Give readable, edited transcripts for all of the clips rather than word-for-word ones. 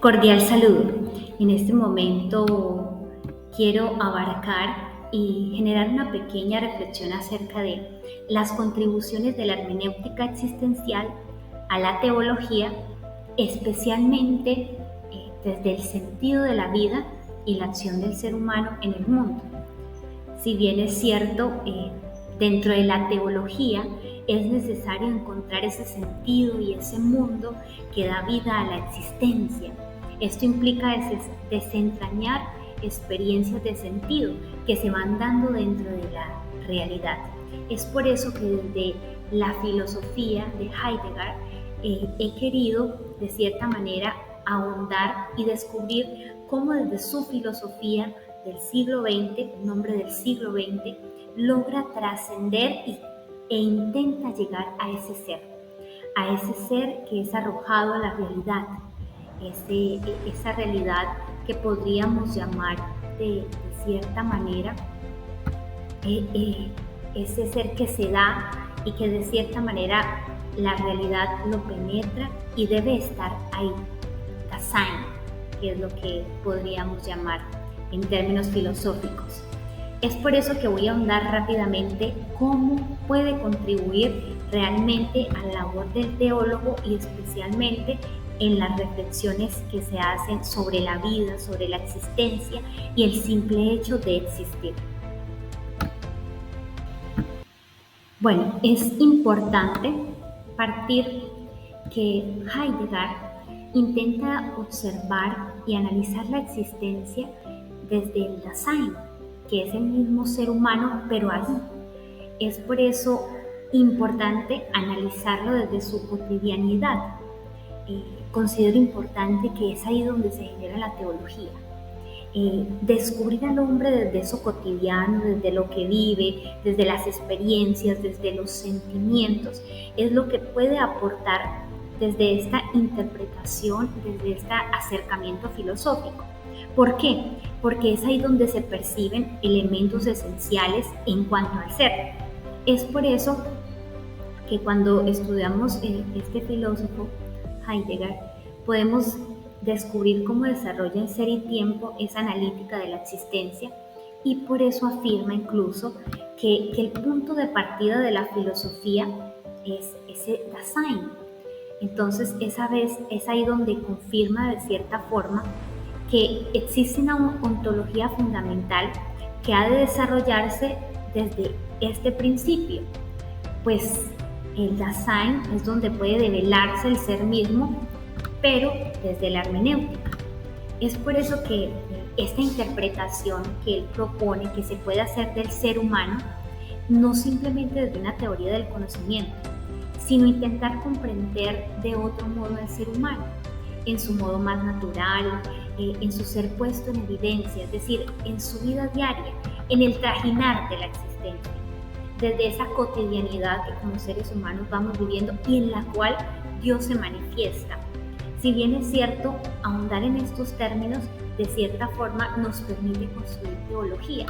Cordial saludo. En este momento quiero abarcar y generar una pequeña reflexión acerca de las contribuciones de la hermenéutica existencial a la teología, especialmente desde el sentido de la vida y la acción del ser humano en el mundo. Si bien es cierto, dentro de la teología es necesario encontrar ese sentido y ese mundo que da vida a la existencia. Esto implica desentrañar experiencias de sentido que se van dando dentro de la realidad. Es por eso que desde la filosofía de Heidegger he querido de cierta manera ahondar y descubrir cómo desde su filosofía del siglo XX, un hombre del siglo XX, logra trascender e intenta llegar a ese ser que es arrojado a la realidad, esa realidad que podríamos llamar de cierta manera ese ser que se da y que de cierta manera la realidad lo penetra y debe estar ahí, Dasein, que es lo que podríamos llamar en términos filosóficos. Es por eso que voy a ahondar rápidamente cómo puede contribuir realmente a la labor del teólogo y especialmente en las reflexiones que se hacen sobre la vida, sobre la existencia y el simple hecho de existir. Bueno, es importante partir que Heidegger intenta observar y analizar la existencia desde el Dasein, que es el mismo ser humano, pero allí. Es por eso importante analizarlo desde su cotidianidad. Considero importante que es ahí donde se genera la teología. Descubrir al hombre desde eso cotidiano, desde lo que vive, desde las experiencias, desde los sentimientos, es lo que puede aportar desde esta interpretación, desde este acercamiento filosófico. ¿Por qué? Porque es ahí donde se perciben elementos esenciales en cuanto al ser. Es por eso que cuando estudiamos este filósofo, Heidegger, podemos descubrir cómo desarrolla en Ser y Tiempo esa analítica de la existencia y por eso afirma incluso que el punto de partida de la filosofía es ese Dasein. Entonces esa vez es ahí donde confirma de cierta forma que existe una ontología fundamental que ha de desarrollarse desde este principio, pues el Dasein es donde puede develarse el ser mismo, pero desde la hermenéutica. Es por eso que esta interpretación que él propone que se puede hacer del ser humano, no simplemente desde una teoría del conocimiento, sino intentar comprender de otro modo al ser humano, en su modo más natural, en su ser puesto en evidencia, es decir, en su vida diaria, en el trajinar de la existencia, desde esa cotidianidad que como seres humanos vamos viviendo y en la cual Dios se manifiesta. Si bien es cierto, ahondar en estos términos de cierta forma nos permite construir teología.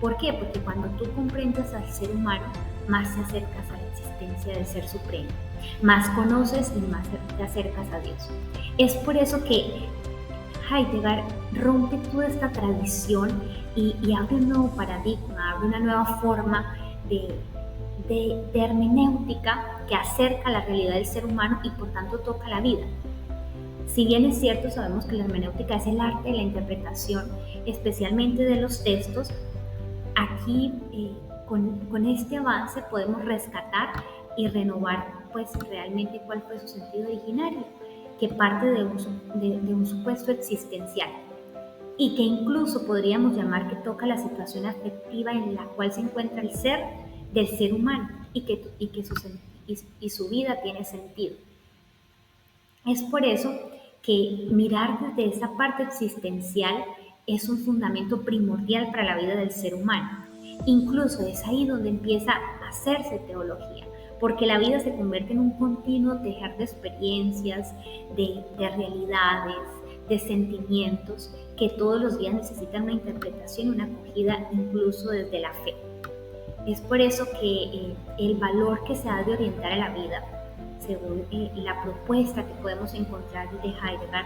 ¿Por qué? Porque cuando tú comprendes al ser humano, más te acercas a la existencia del Ser Supremo, más conoces y más te acercas a Dios. Es por eso que Heidegger rompe toda esta tradición y abre un nuevo paradigma, abre una nueva forma de hermenéutica que acerca la realidad del ser humano y por tanto toca la vida. Si bien es cierto, sabemos que la hermenéutica es el arte de la interpretación, especialmente de los textos, aquí con este avance podemos rescatar y renovar pues realmente cuál fue su sentido originario, que parte de un supuesto existencial y que incluso podríamos llamar que toca la situación afectiva en la cual se encuentra el ser del ser humano y su vida tiene sentido. Es por eso que mirar desde esa parte existencial es un fundamento primordial para la vida del ser humano. Incluso es ahí donde empieza a hacerse teología, porque la vida se convierte en un continuo tejer de experiencias, de realidades, de sentimientos que todos los días necesitan una interpretación y una acogida incluso desde la fe. Es por eso que el valor que se ha de orientar a la vida según la propuesta que podemos encontrar desde Heidegger,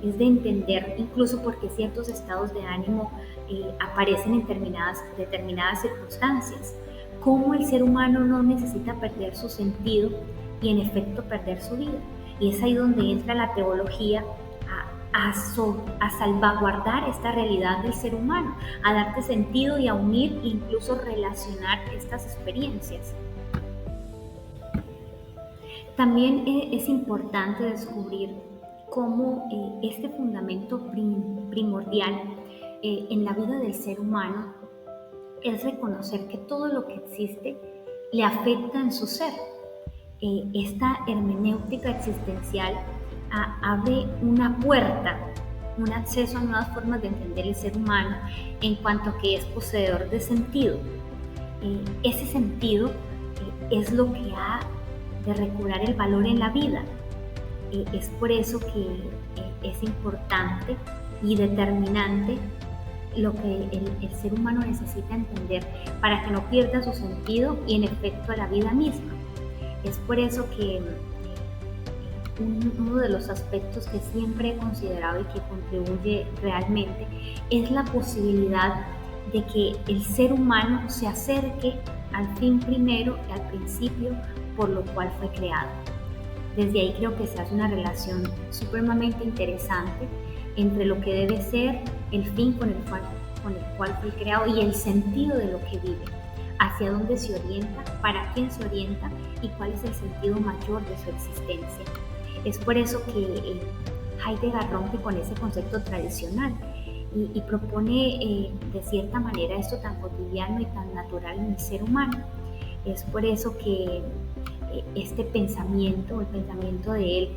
es de entender incluso por qué ciertos estados de ánimo aparecen en determinadas circunstancias, cómo el ser humano no necesita perder su sentido y en efecto perder su vida. Y es ahí donde entra la teología a salvaguardar esta realidad del ser humano, a darte sentido y a unir e incluso relacionar estas experiencias. También es importante descubrir cómo este fundamento primordial en la vida del ser humano es reconocer que todo lo que existe le afecta en su ser. Esta hermenéutica existencial abre una puerta, un acceso a nuevas formas de entender el ser humano en cuanto que es poseedor de sentido. Ese sentido es lo que ha de recobrar el valor en la vida. Es por eso que es importante y determinante lo que el ser humano necesita entender para que no pierda su sentido y en efecto la vida misma. Es por eso que uno de los aspectos que siempre he considerado y que contribuye realmente es la posibilidad de que el ser humano se acerque al fin primero y al principio por lo cual fue creado. Desde ahí creo que se hace una relación supremamente interesante entre lo que debe ser el fin con el cual fue creado y el sentido de lo que vive, hacia dónde se orienta, para quién se orienta y cuál es el sentido mayor de su existencia. Es por eso que Heidegger rompe con ese concepto tradicional y propone de cierta manera esto tan cotidiano y tan natural en el ser humano. Es por eso que este pensamiento, el pensamiento de él,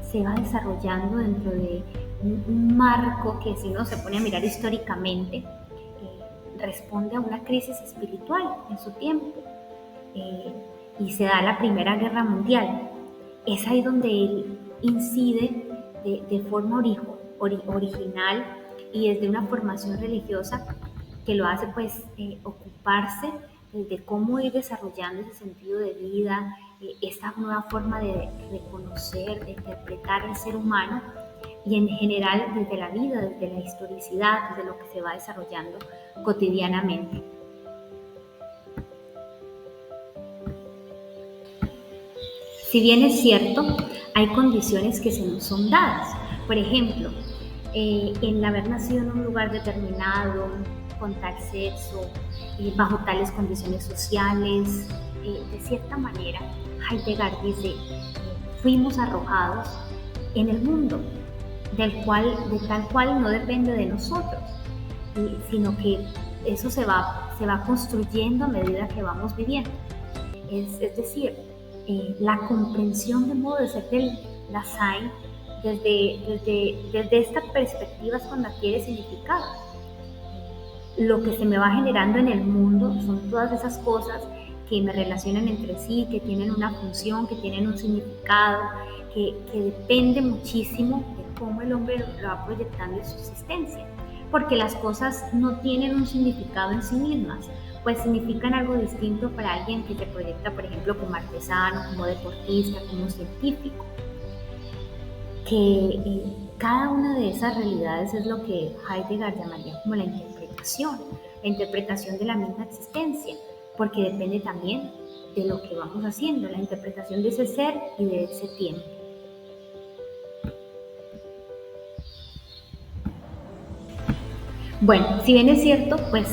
se va desarrollando dentro de un marco que, si uno se pone a mirar históricamente, responde a una crisis espiritual en su tiempo, y se da la Primera Guerra Mundial. Es ahí donde él incide de forma original y desde una formación religiosa que lo hace pues ocuparse de cómo ir desarrollando ese sentido de vida, esta nueva forma de reconocer, de interpretar el ser humano y en general desde la vida, desde la historicidad, desde lo que se va desarrollando cotidianamente. Si bien es cierto, hay condiciones que se nos son dadas. Por ejemplo, el haber nacido en un lugar determinado, con tal sexo, bajo tales condiciones sociales, de cierta manera, Heidegger dice, fuimos arrojados en el mundo, de tal cual no depende de nosotros, sino que eso se va construyendo a medida que vamos viviendo. Es decir, la comprensión de modo de ser del Dasein desde esta perspectiva es cuando adquiere significado. Lo que se me va generando en el mundo son todas esas cosas que me relacionan entre sí, que tienen una función, que tienen un significado, que depende muchísimo de cómo el hombre lo va proyectando en su existencia. Porque las cosas no tienen un significado en sí mismas, pues significan algo distinto para alguien que se proyecta, por ejemplo, como artesano, como deportista, como científico. Que cada una de esas realidades es lo que Heidegger llamaría como la interpretación de la misma existencia, porque depende también de lo que vamos haciendo, la interpretación de ese ser y de ese tiempo. Bueno, si bien es cierto, pues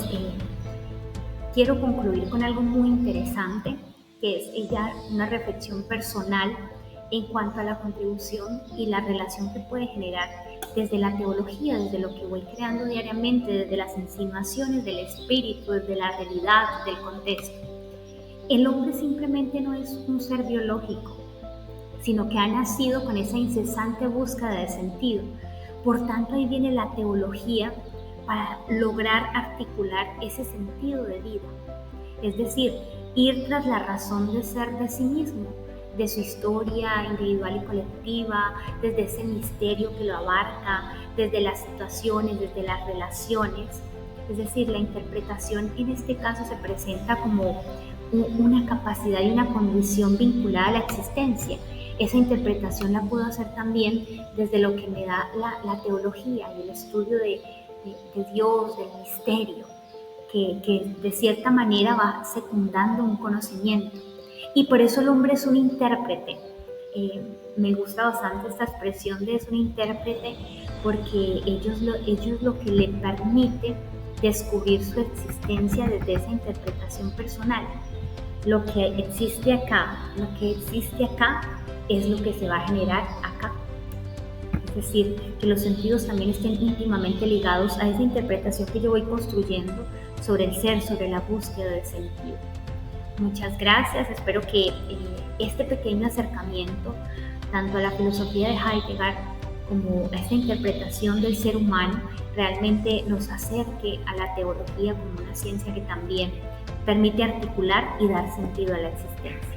quiero concluir con algo muy interesante, que es ya una reflexión personal en cuanto a la contribución y la relación que puede generar desde la teología, desde lo que voy creando diariamente, desde las insinuaciones del espíritu, desde la realidad, del contexto. El hombre simplemente no es un ser biológico, sino que ha nacido con esa incesante búsqueda de sentido. Por tanto, ahí viene la teología para lograr articular ese sentido de vida. Es decir, ir tras la razón de ser de sí mismo, de su historia individual y colectiva, desde ese misterio que lo abarca, desde las situaciones, desde las relaciones. Es decir, la interpretación en este caso se presenta como una capacidad y una condición vinculada a la existencia. Esa interpretación la puedo hacer también desde lo que me da la teología y el estudio de Dios, del misterio, que de cierta manera va secundando un conocimiento. Y por eso el hombre es un intérprete. Me gusta bastante esta expresión de es un intérprete, porque ellos lo que le permite descubrir su existencia desde esa interpretación personal. Lo que existe acá, es lo que se va a generar acá. Es decir, que los sentidos también estén íntimamente ligados a esa interpretación que yo voy construyendo sobre el ser, sobre la búsqueda del sentido. Muchas gracias, espero que este pequeño acercamiento tanto a la filosofía de Heidegger como a esta interpretación del ser humano realmente nos acerque a la teología como una ciencia que también permite articular y dar sentido a la existencia.